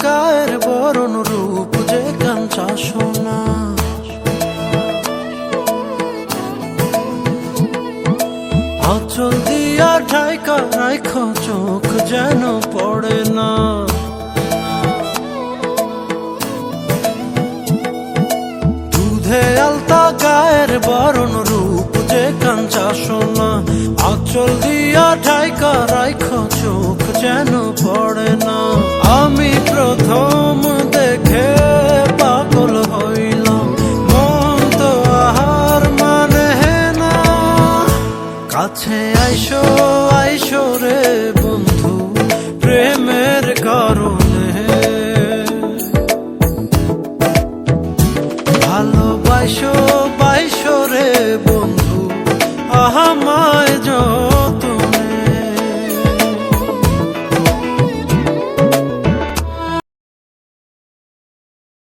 গায়ের বরণ রূপ যে কাঞ্চা সোনা। আঁচল দিয়া ঢাইকা রাইখো চোখ যেন পড়ে না। দুধে আলতা গায়ের বরণ রূপ যে কাঞ্চা সোনা। আঁচল দিয়া ঢাইকা রাইখো চোখ যেন পড়ে না। আমি প্রথম দেখে পাগল হইলাম, মন তো আহার মানে না। কাছে আইসো আইসো রে বন্ধু, প্রেমের ঘর